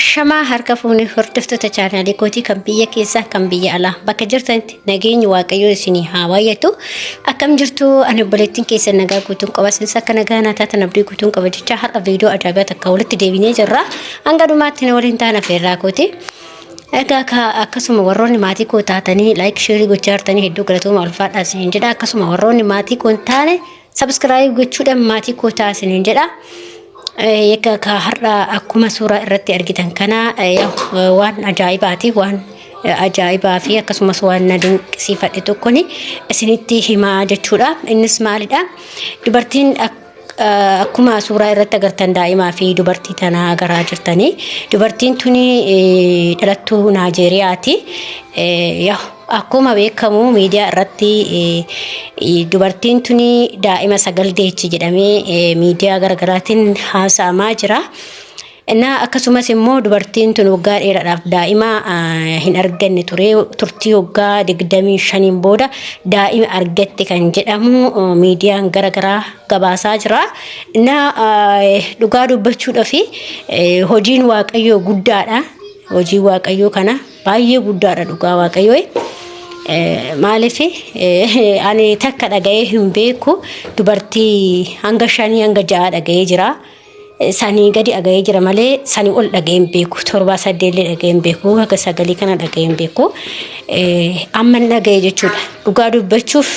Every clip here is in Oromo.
Ashamaa harka fuunee hordoftoota chaanaalii kootii kan biyya keessaa kan biyya alaa bakka jirtanitti nageenyi waaqayyoo isinii haa baay'atu. Akkam jirtu ani obboleettiin keessan nagaa guutuun qaba sinis akka nagaa naa taatan abdii guutuun qaba jecha har'a viidiyoo ajaa'ibaa takka walitti deebinee jirra. Hanga dhumaatti waliin taana feerraa kooti. Egaa akkasuma warroonni maatii koo taatanii like share gochaa jirtanii hedduu galatooma ulfaadhaa isiniin jedha. Akkasuma warroonni maatii koo hin taane subscribe gochuudhaan maatii koo ta'a isiniin jedha. Yeka har'a akkuma suuraa irratti argitan kana waan ajaa'ibaati waan ajaa'ibaa fi akkasumas waan dinqisiifadhe tokkoni isinitti himaa jechuudha. Innis maalidha? Dubartiin akkuma suuraa irratti agartan daa'imaa fi dubartii tana agarraa jirtanii. Dubartiin tuni dhalattuu Naajeeriyaati. Akkuma beekamu miidiyaa irratti dubartiin tuni daa'ima sagal deechi jedhamee miidiyaa garaagaraatiin haasa'amaa jira. Akkasumas immoo dubartiin tun waggaa dheeraadhaaf daa'ima hin arganne turtii waggaa 25 booda daa'ima argatte kan jedhamu miidiyaan garaagaraa gabaasaa jira. Dhugaa dubbachuudhaaf hojiin waaqayyoo guddaadha. Hojii waaqayyoo kana baay'ee guddaadha dhugaa waaqayyoo. Maaliif ani takka dhaga'ee hin beeku dubartii hanga 5 hanga 6 dhaga'ee jira. Sanii gadi dhaga'ee jira malee sanii ol dhaga'ee hin beeku. 7-8 illee dhaga'ee hin beeku. Hanga 9 kana dhaga'ee hin beeku. Amma dhaga'ee jechuudha. Dhugaa dubbachuuf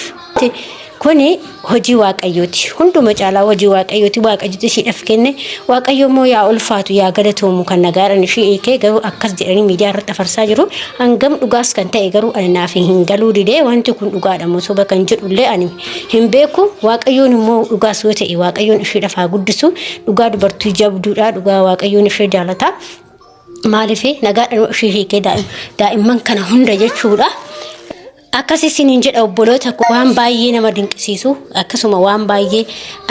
kuni hojii waaqayyooti. Hunduma caalaa hojii waaqayyooti. Waaqayyooti ishiidhaaf kenne. Waaqayyo immoo yaa ulfaatu yaa galatoomu kan nagaadhaan ishii eekee garuu akkas jedhanii miidiyaa irratti afarsaa jiru. Hangam dhugaas kan ta'e garuu ani naaf hin galuu didee wanti kun dhugaadha moo soba kan jedhullee ani hin beeku. Waaqayyoon immoo dhugaas yoo ta'e waaqayyoon ishiidhaaf haa guddisu. Dhugaa dubartii jabduudha. Dhugaa waaqayyoon ishee jaalata. Maaliif nagaadhaan ishii eekee daa'imman kana hunda jechuudha. Akkasisiin jedha obboloota waan baay'ee nama dinqisiisu akkasuma waan baay'ee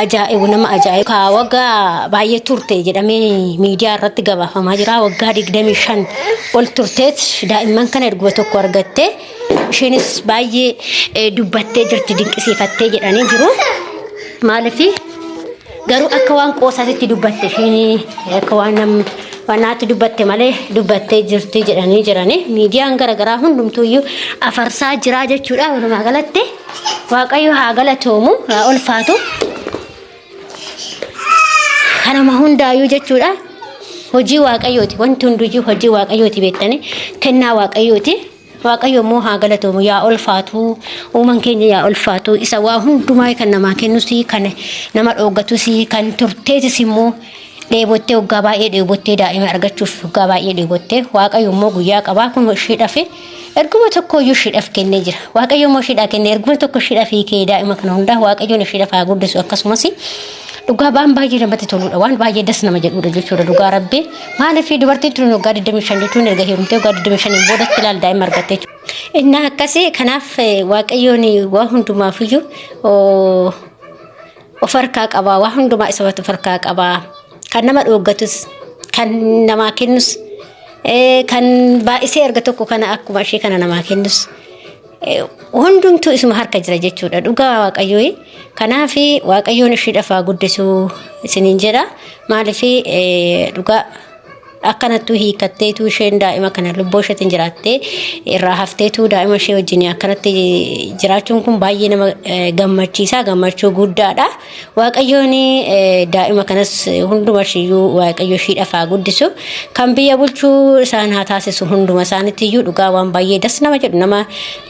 ajaa'ibu nama ajaa'ibu waggaa baay'ee turte jedhamee miidiyaa irratti gabaafamaa jira. Waggaa 25 ol turteet daa'imman kana erga tokko argatte isheenis baay'ee dubbattee jirti dinqisiifattee jedhanii jiru. Maaliif garuu akka waan qoosaatti dubbatte isheen akka waan wanaatti dubbatte malee dubbattee jirti jedhanii jirani. Miidiyaan garaagaraa hundumtuuyyuu afarsaa jira jechuudha. Walumaa galatti waaqayyo haa galatoomu haa ulfaatu. Kanama hundaayyuu jechuudha. Hojii waaqayyooti. Wanti hunduyyuu hojii waaqayyooti beektanii kennaa waaqayyooti. Waaqayyo immoo haa galatoomu yaa ulfaatu. Uumaan keenya yaa ulfaatu. Isa waa hundumaa kan namaa kennus kan nama dhoogatus kan turteetis immoo dheebottee waggaa baay'ee dheebottee daa'ima argachuuf waggaa baay'ee dheebottee waaqayyo immoo guyyaa qabaa kun ishiidhaaf erguma tokkoyyuu ishiidhaaf kennee jira. Waaqayyo immoo ishiidhaaf kennee erguma tokko ishiidhaaf hiikee daa'ima kana hundaa waaqayyoon ishiidhaaf haa guddisu. Akkasumas dhugaa baay'ee namatti toludha. Waan baay'ee das nama jedhudha jechuudha dhugaa rabbii. Maaliif dubartiin tun waggaa 25 jechuun erga heerumtee waggaa 25 boodatti ilaal daa'ima argatte jechuudha. Akkasii kanaaf waaqayyoon waa hundumaafiyyuu of harkaa qabaa. Waa hundumaa isa of harkaa qabaa. Kan nama dhoogatus kan namaa kennus kan baay'isee erga tokko kana akkuma ishee kana namaa kennus hundumtuu isuma harka jira jechuudha dhugaa waaqayyoo. Kanaaf waaqayyoon ishiidhaaf haa guddisu isiniin jedha. Maaliif dhugaa akkanattuu hiikatteetu isheen daa'ima kana lubbuu isheetiin jiraattee irraa hafteetu daa'ima ishee wajjin akkanatti jiraachuun kun baay'ee nama gammachiisa. Gammachuu guddaadha. Waaqayyoon daa'ima kanas hunduma ishiiyyuu waaqayyo ishiidhaaf haa guddisu. Kan biyya bulchuu isaan haa taasisu hunduma isaaniittiyyu dhugaa waan baay'ee das nama jedhu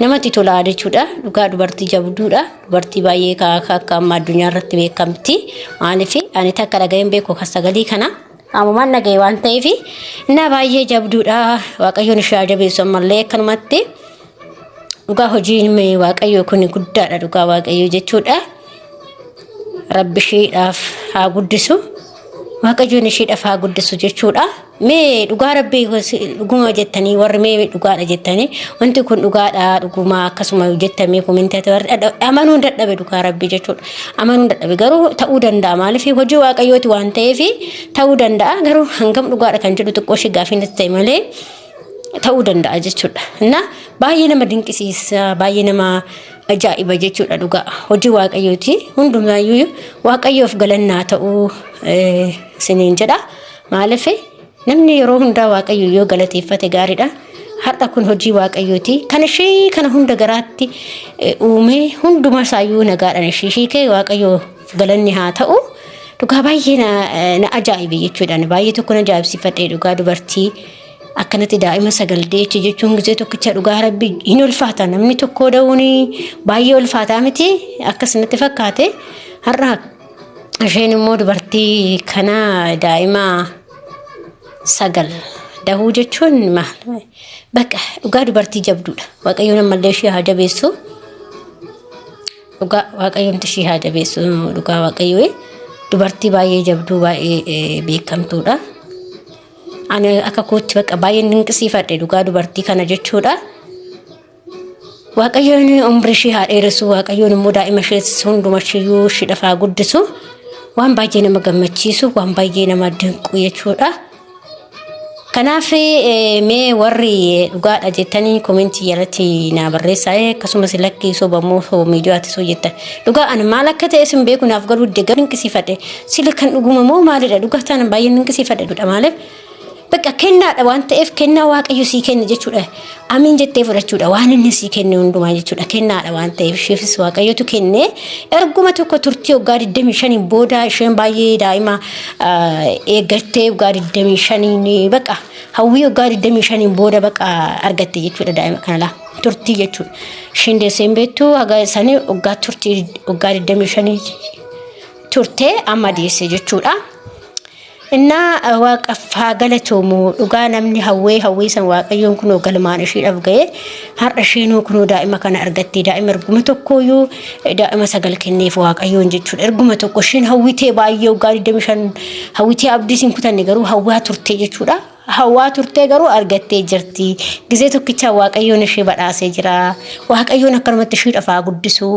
namatti tola jechuudha. Dhugaa dubartii jabduudha. Dubartii baay'ee akka amma addunyaa irratti beekamti. Maaliif ani takka dhaga'een beeku kan sagalii kana. Ammaan dhaga'e waan ta'eef na baay'ee jabduudha. Waaqayyoon ishee jabeessu ammallee akkanumatti dhugaa hojiin waaqayyoo kun guddaadha dhugaa waaqayyoo jechuudha. Rabbi isheedhaaf haa guddisu. Waaqayyoon isheedhaaf haa guddisu jechuudha. Mee dhugaa rabbii dhuguma jettanii warri mee dhugaadha jettanii wanti kun dhugaadha dhuguma akkasuma jettamee koomentaatoota amanuu dadhabe dhugaa rabbii jechuudha. Amanuu dadhabe garuu ta'uu danda'a. Maaliif hojii waaqayyooti waan ta'eef ta'uu danda'a. Garuu hangam dhugaadha kan jedhu xiqqoo ishee gaafiin ta'e malee ta'uu danda'a jechuudha. Baay'ee nama dinqisiisa. Baay'ee nama ajaa'iba jechuudha dhugaa hojii waaqayyooti. Hundumaayyuu waaqayyoof galannaa ta'uu isiniin jedha. Maaliif namni yeroo hunda waaqayyo yoo galateeffate gaariidha har'a kun hojii waaqayyooti kana ishee kana hunda garaatti uume hunduma saayyuu nagaadhaan ishee kee waaqayyo galanni haa ta'u dhugaa baay'ee na ajaa'ibe jechuudhaan baay'ee tokko na ajaa'ibsiifadhe dhugaa dubartii akkanatti daa'ima sagaldeechi jechuun gisee tokkicha dhugaa rabbi hin ulfaata namni tokko da'uun baay'ee ulfaataa miti akkasumatti fakkaate har'a isheen immoo dubartii kana daa'ima sagal dahuu jechuun maal bakka dhugaa dubartii jabduudha waaqayyoon ammallee ishee haa jabeessu dhugaa waaqayyoon ishee haa jabeessu dhugaa waaqayyoo dubartii baay'ee jabduu baay'ee beekamtuudha ani akka kootti bakka baay'ee dinqisiifadhe dhugaa dubartii kana jechuudha waaqayyoon umrii ishee haa dheeressu waaqayyoon immoo daa'ima ishee hunduma ishee shidhafaa guddisu waan baay'ee nama gammachiisu waan baay'ee nama dinqu jechuudha kanaaf mee warri dhugaadha jettanii komentii jalatti na barreessaa akkasumas lakkii sobamoo miidiyaatti soo jettan dhugaa ani maal akka ta'e sin beeku naaf garuu deeggar dinqisiifadhe sila kan dhuguma moo maalidha dhugaa ta'an baay'ee dinqisiifadhe dudha maaliif bakka kennaadha waan ta'eef kennaa waaqayyo sii kenne jechuudha amiin jettee fudhachuudha waan inni sii kenne hundumaa jechuudha kennaadha waan ta'eef isheefis waaqayyotu kenne erguma tokko turtii waggaa 25 booda isheen baay'ee daa'ima eeggattee waggaa 25 bakka hawwii waggaa 25 booda bakka argatte jechuudha daa'ima kana laa turtii jechuudha isheen deesseen beektu haga sanii waggaa turtii waggaa 25 turtee amma deesse jechuudha inna waaqaffaa galatoomuu dhugaa namni hawwee san waaqayyoon kunoo galmaan isheedhaaf ga'e har'a isheenuu kunoo daa'ima kana argattee daa'ima erguma tokkooyyuu daa'ima sagal kenneef waaqayyoon jechuudha erguma tokko isheen hawwitee baay'ee waggaa 25 hawwitee abdii sin kutanne garuu hawwaa turtee jechuudha hawwaa turtee garuu argattee jirti gisee tokkicha waaqayyoon ishee badhaasee jira waaqayyoon akkanumatti isheedhaaf guddisu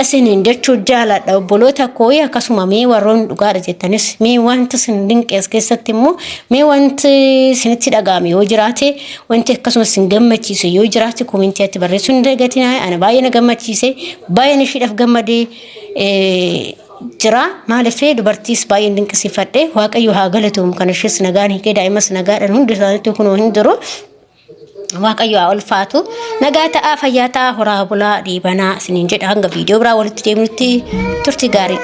asiniin jechuu jaaladha obboloota kooyi akkasuma mee warroon dhugaadha jettanis mee wanti sin dinqees keessatti immoo mee wanti sinitti dhagaame yoo jiraate wanti akkasuma sin gammachiise yoo jiraate koomentiitti barreessuu hin dagatinaa ana baay'ee na gammachiise baay'ee isheedhaaf gammadee jira maalifee dubartiis baay'ee dinqisiifadhe waaqayyo haa galatoom kana ishees nagaan hiikee daa'imas nagaadhaan hundi isaaniitti kunoo hin jiru waaqayyo haa ulfaatu nagaa ta'aa fayyaa ta'aa horaa bulaa dhiibanaa isiniin jedha hanga viidiyoo biraa walitti deemnutti turtii gaarii